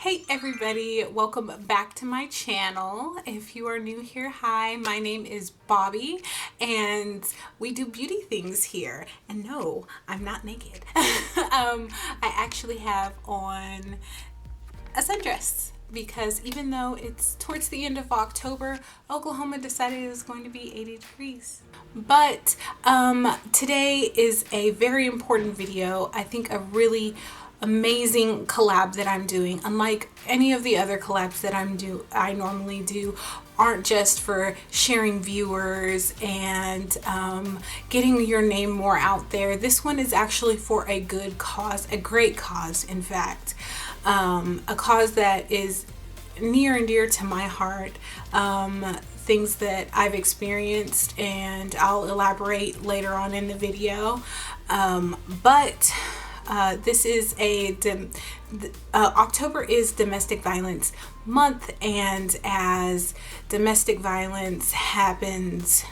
Hey everybody, welcome back to my channel. If you are new here, hi, my name is Bobbi and we do beauty things here. And no, I'm not naked. I actually have on a sundress because even though it's towards the end of October, Oklahoma decided it was going to be 80 degrees. But today is a very important video. I think a really amazing collab that I'm doing. Unlike any of the other collabs that I normally do, aren't just for sharing viewers and getting your name more out there. This one is actually for a good cause, a great cause, in fact. A cause that is near and dear to my heart. Things that I've experienced, and I'll elaborate later on in the video. This is October is Domestic Violence Month, and as domestic violence happens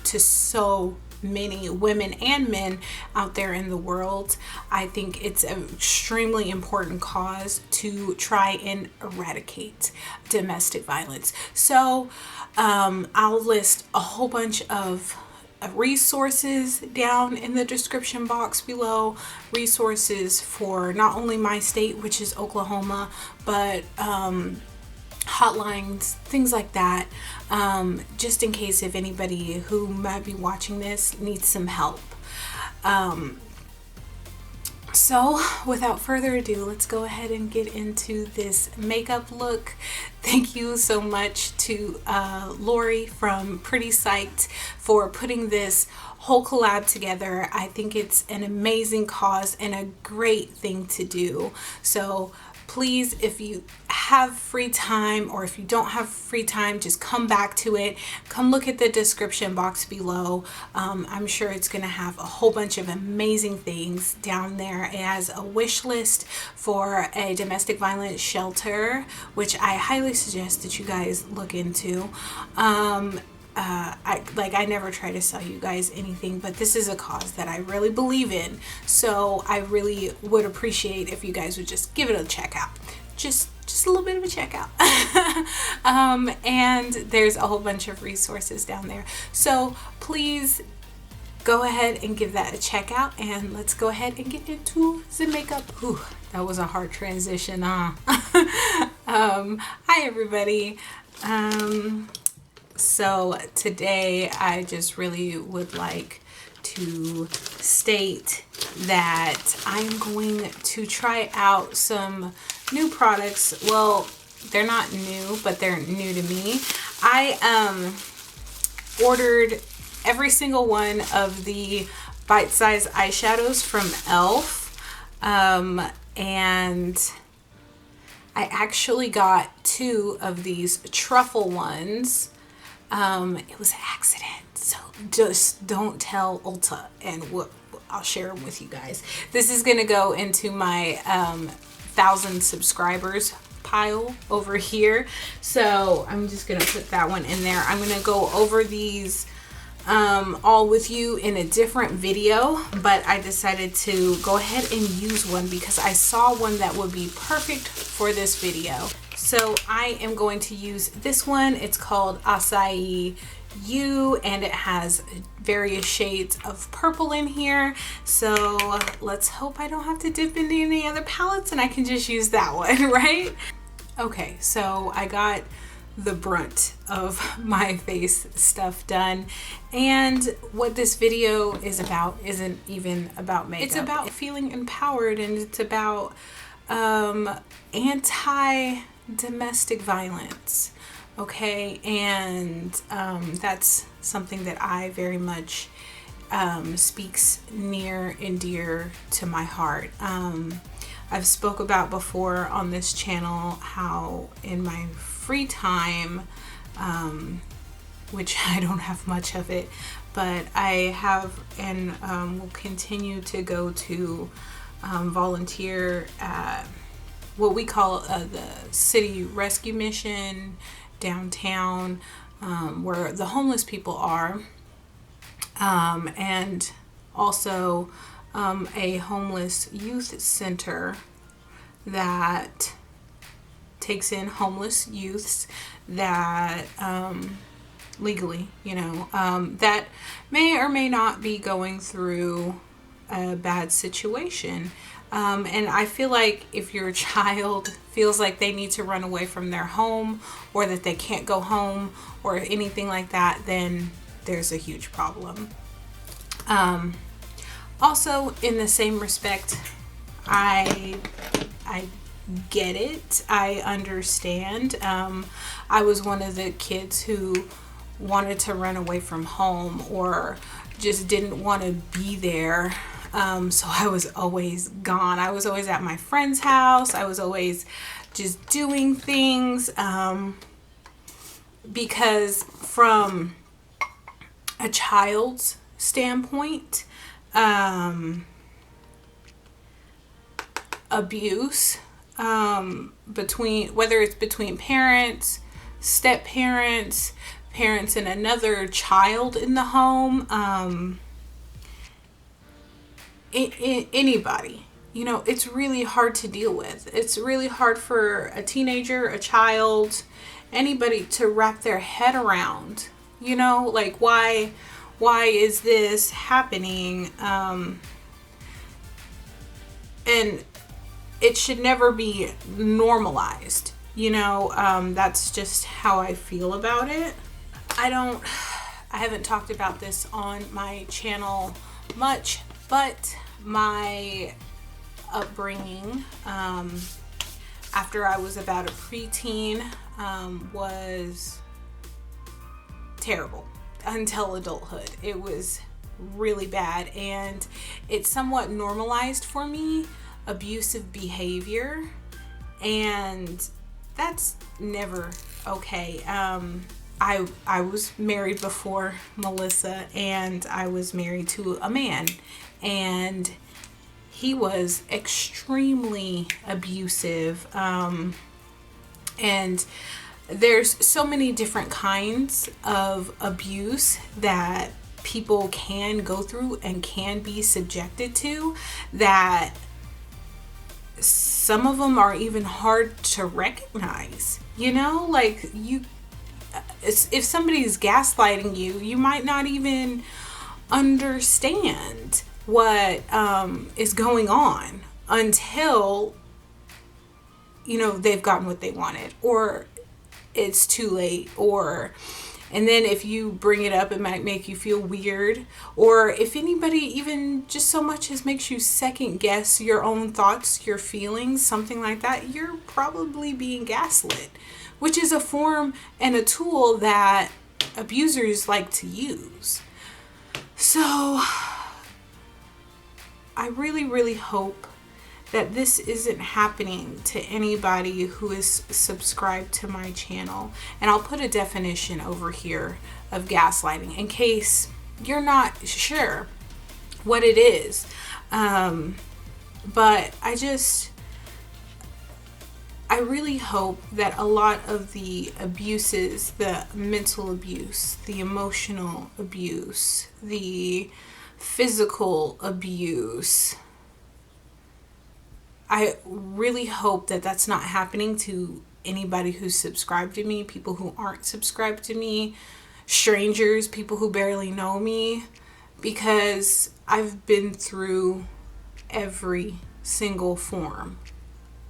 to so many women and men out there in the world, I think it's an extremely important cause to try and eradicate domestic violence. So I'll list a whole bunch of resources down in the description box below, resources for not only my state, which is Oklahoma, but hotlines, things like that, just in case if anybody who might be watching this needs some help. So without further ado, let's go ahead and get into this makeup look. Thank you so much to Lori from Pretty Psyched for putting this whole collab together. I think it's an amazing cause and a great thing to do. So please, if you have free time, or if you don't have free time, just come back to it. Come look at the description box below. I'm sure it's going to have a whole bunch of amazing things down there. It has a wish list for a domestic violence shelter, which I highly suggest that you guys look into. I never try to sell you guys anything, but this is a cause that I really believe in, so I really would appreciate if you guys would just give it a check out. Just a little bit of a check out. And there's a whole bunch of resources down there, so please go ahead and give that a check out, and let's go ahead and get into the makeup. Ooh, that was a hard transition, huh? Hi everybody. So today I just really would like to state that I'm going to try out some new products. Well, they're not new, but they're new to me. I ordered every single one of the bite-size eyeshadows from Elf, and I actually got 2 of these truffle ones. It was an accident, so just don't tell Ulta, and I'll share them with you guys. This is gonna go into my 1,000 subscribers pile over here, so I'm just gonna put that one in there. I'm gonna go over these all with you in a different video, but I decided to go ahead and use one because I saw one that would be perfect for this video. So I am going to use this one. It's called Acai You, and it has various shades of purple in here. So let's hope I don't have to dip into any other palettes and I can just use that one, right? Okay, so I got the brunt of my face stuff done, and what this video is about isn't even about makeup. It's about feeling empowered, and it's about anti-domestic violence, okay? And that's something that I very much speaks near and dear to my heart. I've spoke about before on this channel how in my free time, which I don't have much of it, but I have and will continue to go to volunteer at what we call the city rescue mission downtown, where the homeless people are, and also a homeless youth center that takes in homeless youths that legally, that may or may not be going through a bad situation. And I feel like if your child feels like they need to run away from their home, or that they can't go home, or anything like that, then there's a huge problem. Also, in the same respect, I get it. I understand. I was one of the kids who wanted to run away from home, or just didn't want to be there. So I was always gone. I was always at my friend's house. I was always just doing things, because from a child's standpoint, abuse, between, whether it's between parents, step parents, parents and another child in the home, anybody, it's really hard to deal with. It's really hard for a teenager, a child, anybody to wrap their head around, like, why is this happening? And it should never be normalized, that's just how I feel about it. I haven't talked about this on my channel much, but my upbringing, after I was about a preteen, was terrible until adulthood. It was really bad, and it somewhat normalized for me abusive behavior, and that's never okay. I was married before Melissa, and I was married to a man, and he was extremely abusive, and there's so many different kinds of abuse that people can go through and can be subjected to, that some of them are even hard to recognize, like, if somebody's gaslighting you, you might not even understand what is going on until they've gotten what they wanted, or it's too late, and then if you bring it up, it might make you feel weird, or if anybody even just so much as makes you second guess your own thoughts, your feelings, something like that, you're probably being gaslit, which is a form and a tool that abusers like to use. So I really, really hope that this isn't happening to anybody who is subscribed to my channel. And I'll put a definition over here of gaslighting in case you're not sure what it is. But I really hope that a lot of the abuses, the mental abuse, the emotional abuse, the physical abuse, I really hope that that's not happening to anybody who's subscribed to me, people who aren't subscribed to me, strangers, people who barely know me, because I've been through every single form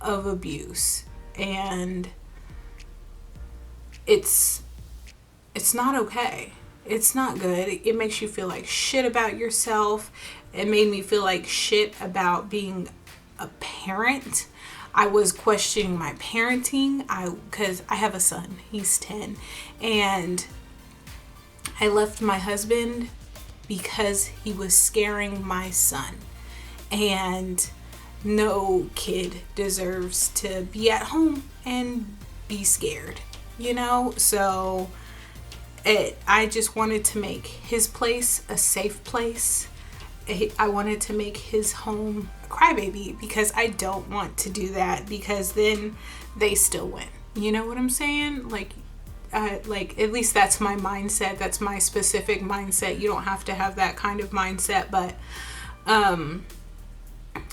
of abuse, and it's not okay. It's not good. It makes you feel like shit about yourself. It made me feel like shit about being a parent. I was questioning my parenting, because I have a son. He's 10, and I left my husband because he was scaring my son, and no kid deserves to be at home and be scared, so I just wanted to make his place a safe place. I wanted to make his home a crybaby, because I don't want to do that, because then they still win. You know what I'm saying? Like at least that's my mindset. That's my specific mindset. You don't have to have that kind of mindset, but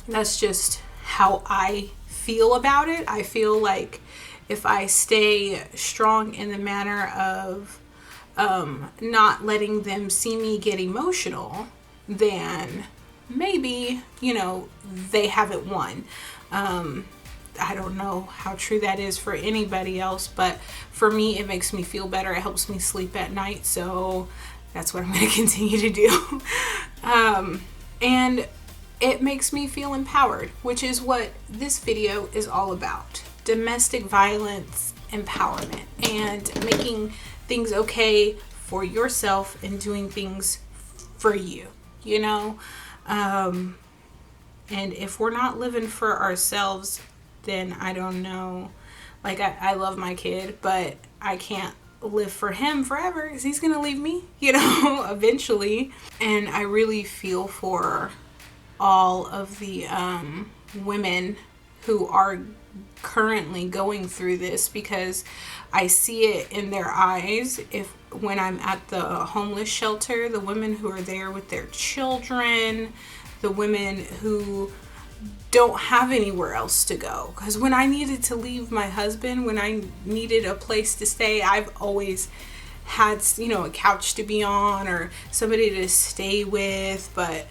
that's just how I feel about it. I feel like if I stay strong in the manner of not letting them see me get emotional, then maybe, you know, they haven't won. I don't know how true that is for anybody else, but for me, it makes me feel better. It helps me sleep at night. So that's what I'm going to continue to do. And it makes me feel empowered, which is what this video is all about. Domestic violence empowerment and making things okay for yourself and doing things for you, you know? And if we're not living for ourselves, then I don't know. Like, I love my kid, but I can't live for him forever because he's gonna leave me, you know, eventually. And I really feel for all of the women who are currently going through this, because I see it in their eyes. When I'm at the homeless shelter, the women who are there with their children, the women who don't have anywhere else to go. Because when I needed to leave my husband, when I needed a place to stay, I've always had, you know, a couch to be on or somebody to stay with. But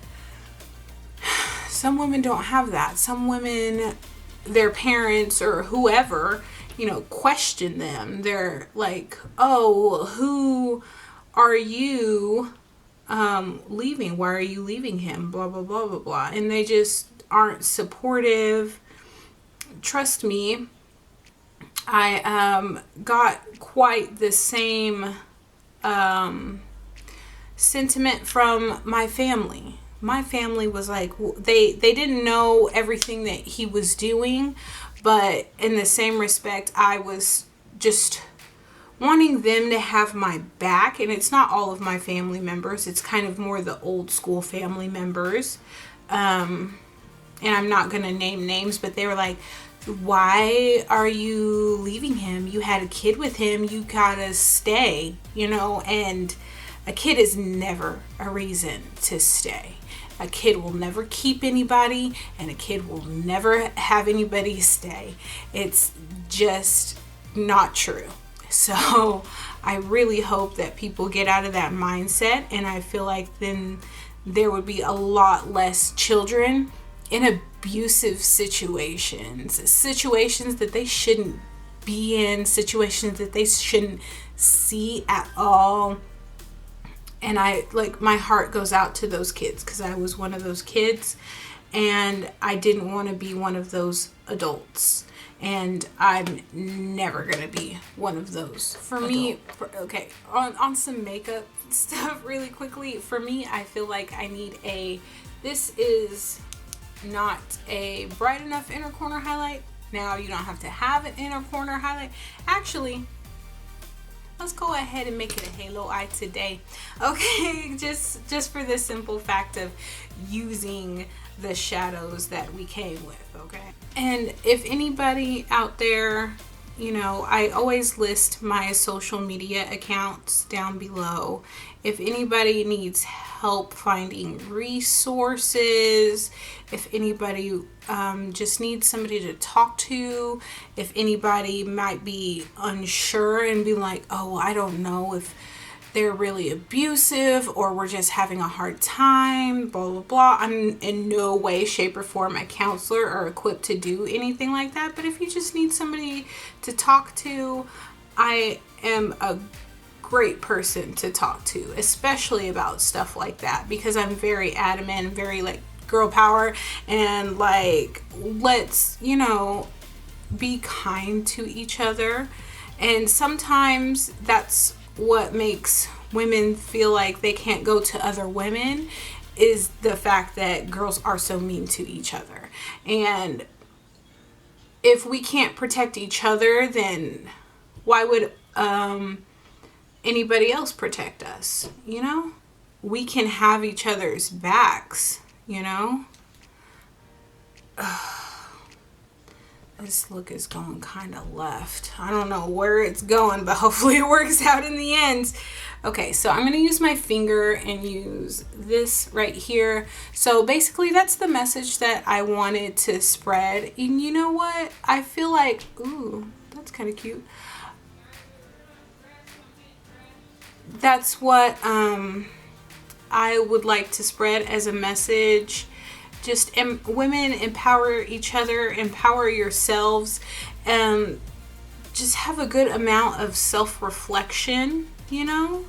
some women don't have that. Some women, their parents or whoever, you know, question them. They're like, oh, who are you leaving? Why are you leaving him? Blah, blah, blah, blah, blah. And they just aren't supportive. Trust me, I got quite the same sentiment from my family. My family was like, they didn't know everything that he was doing, but in the same respect, I was just wanting them to have my back. And it's not all of my family members. It's kind of more the old school family members. And I'm not going to name names, but they were like, why are you leaving him? You had a kid with him. You gotta stay, you know? And a kid is never a reason to stay. A kid will never keep anybody, and a kid will never have anybody stay. It's just not true. So I really hope that people get out of that mindset, and I feel like then there would be a lot less children in abusive situations that they shouldn't be in, situations that they shouldn't see at all. And my heart goes out to those kids, because I was one of those kids and I didn't want to be one of those adults, and I'm never gonna be one of those. For me, okay, on some makeup stuff really quickly, for me, I feel like I need this is not a bright enough inner corner highlight. Now, you don't have to have an inner corner highlight. Actually, let's go ahead and make it a halo eye today. Okay, just for the simple fact of using the shadows that we came with, okay? And if anybody out there, you know, I always list my social media accounts down below. If anybody needs help finding resources, if anybody just needs somebody to talk to, if anybody might be unsure and be like, oh, I don't know if they're really abusive or we're just having a hard time, blah, blah, blah. I'm in no way, shape, or form a counselor or equipped to do anything like that. But if you just need somebody to talk to, I am a great person to talk to, especially about stuff like that, because I'm very adamant, very like girl power, and like, let's, you know, be kind to each other. And sometimes that's what makes women feel like they can't go to other women, is the fact that girls are so mean to each other. And if we can't protect each other, then why would anybody else protect us? You know, we can have each other's backs, you know. This look is going kind of left. I don't know where it's going, but hopefully it works out in the end. Okay, so I'm going to use my finger and use this right here. So basically that's the message that I wanted to spread. And you know what? I feel like, ooh, that's kind of cute. That's what I would like to spread as a message. Just women, empower each other, empower yourselves, and just have a good amount of self-reflection, you know?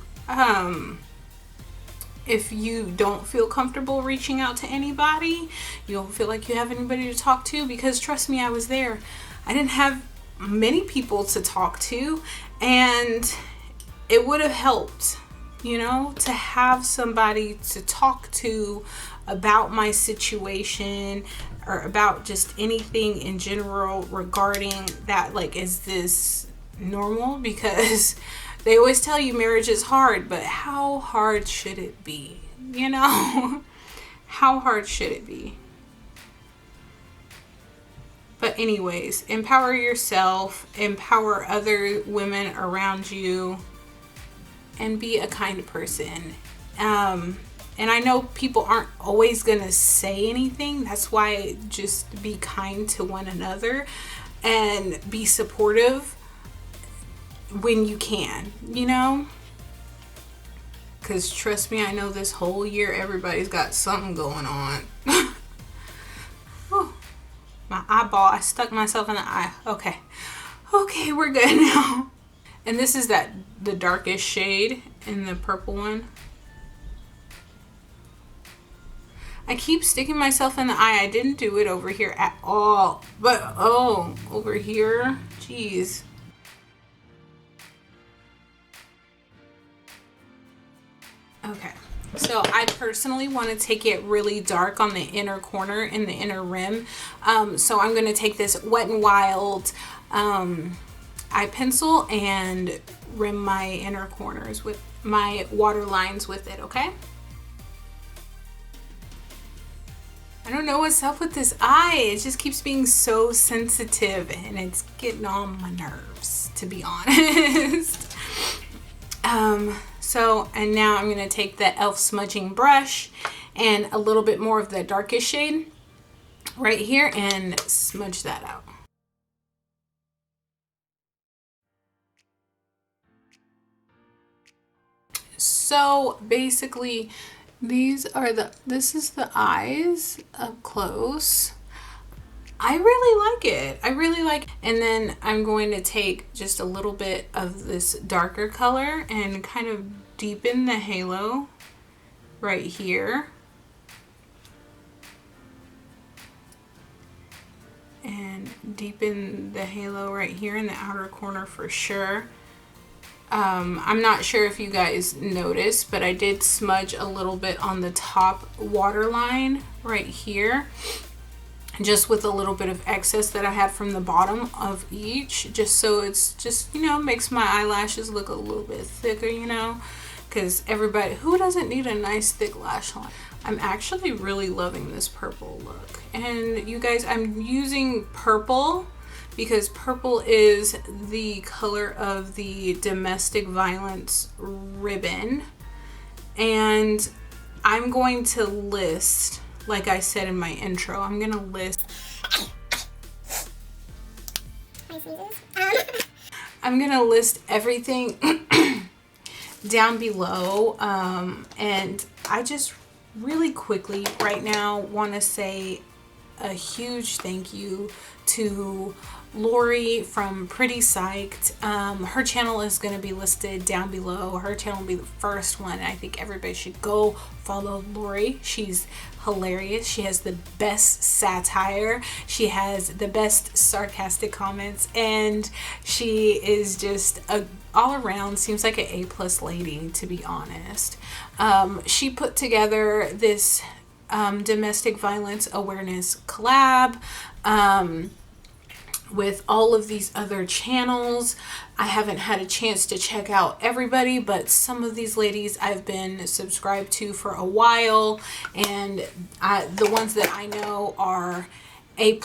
If you don't feel comfortable reaching out to anybody, you don't feel like you have anybody to talk to, because trust me, I was there. I didn't have many people to talk to, and it would have helped, you know, to have somebody to talk to about my situation or about just anything in general regarding that. Like, is this normal? Because they always tell you marriage is hard, but how hard should it be? You know, how hard should it be? But anyways, empower yourself, empower other women around you, and be a kind person. And I know people aren't always gonna say anything. That's why just be kind to one another and be supportive when you can, you know? Because trust me, I know this whole year everybody's got something going on. Oh, my eyeball, I stuck myself in the eye. Okay, we're good now. And this is the darkest shade in the purple one. I keep sticking myself in the eye. I didn't do it over here at all. But, oh, over here, jeez. Okay, so I personally want to take it really dark on the inner corner in the inner rim. So I'm going to take this Wet n Wild eye pencil and rim my inner corners with my water lines with it, okay? I don't know what's up with this eye. It just keeps being so sensitive and it's getting on my nerves, to be honest. And now I'm going to take the e.l.f. smudging brush and a little bit more of the darkest shade right here and smudge that out. So basically, this is the eyes up close. I really like it. And then I'm going to take just a little bit of this darker color and kind of deepen the halo right here. And deepen the halo right here in the outer corner for sure. I'm not sure if you guys noticed, but I did smudge a little bit on the top waterline right here, just with a little bit of excess that I had from the bottom of each, just so it's just, you know, makes my eyelashes look a little bit thicker, you know, because everybody, who doesn't need a nice thick lash line? I'm actually really loving this purple look. And you guys, I'm using purple because purple is the color of the domestic violence ribbon. And I'm going to list, like I said in my intro, I'm going to list everything down below. And I just really quickly right now want to say a huge thank you to Lori from Pretty Psyched. Her channel is going to be listed down below. Her channel will be the first one. I think everybody should go follow Lori. She's hilarious. She has the best satire. She has the best sarcastic comments, and she is just all around seems like an A+ lady, to be honest. She put together this domestic violence awareness collab with all of these other channels. I haven't had a chance to check out everybody, but some of these ladies I've been subscribed to for a while, and the ones that I know are A+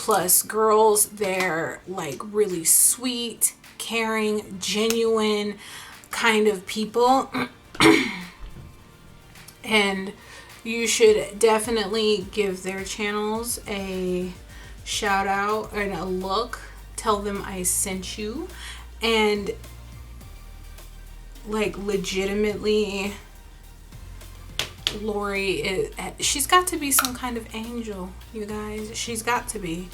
girls. They're like really sweet, caring, genuine kind of people. And you should definitely give their channels a shout out and a look tell them I sent you. And like legitimately, Lori she's got to be some kind of angel, you guys. She's got to be.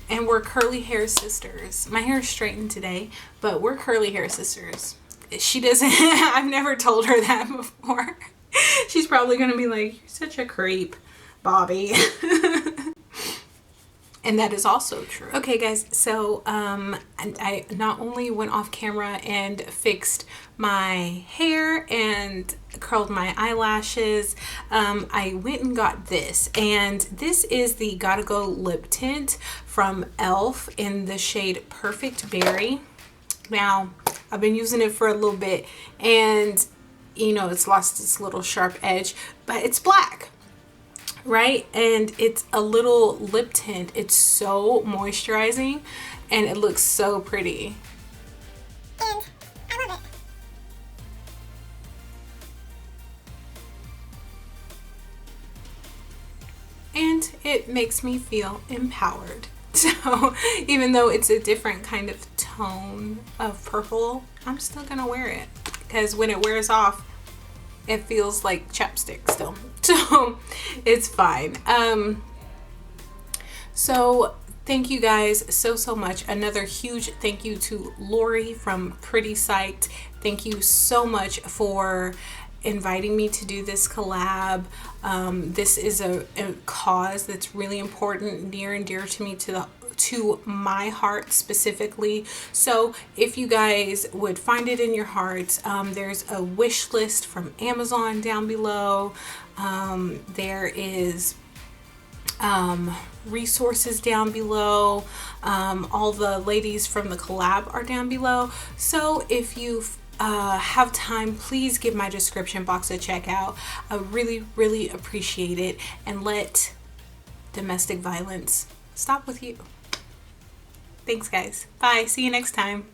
And we're curly hair sisters. My hair is straightened today, but we're curly hair sisters. She doesn't, I've never told her that before. She's probably gonna be like, you're such a creep, Bobbi. And that is also true. Okay guys, so I not only went off camera and fixed my hair and curled my eyelashes, I went and got this. And this is the Gotta Go lip tint from e.l.f. in the shade Perfect Berry. Now, I've been using it for a little bit and you know, it's lost its little sharp edge, but it's black. Right? And it's a little lip tint. It's so moisturizing and it looks so pretty. And I love it. And it makes me feel empowered. So even though it's a different kind of tone of purple, I'm still gonna wear it because when it wears off, it feels like chapstick still. So it's fine. So thank you guys so much. Another huge thank you to Lori from Pretty Psyched. Thank you so much for inviting me to do this collab. This is a cause that's really important, near and dear to me, to my heart specifically. So if you guys would find it in your hearts, there's a wish list from Amazon down below. There is resources down below. All the ladies from the collab are down below. So if you have time, please give my description box a check out. I really appreciate it, and let domestic violence stop with you. Thanks guys. Bye. See you next time.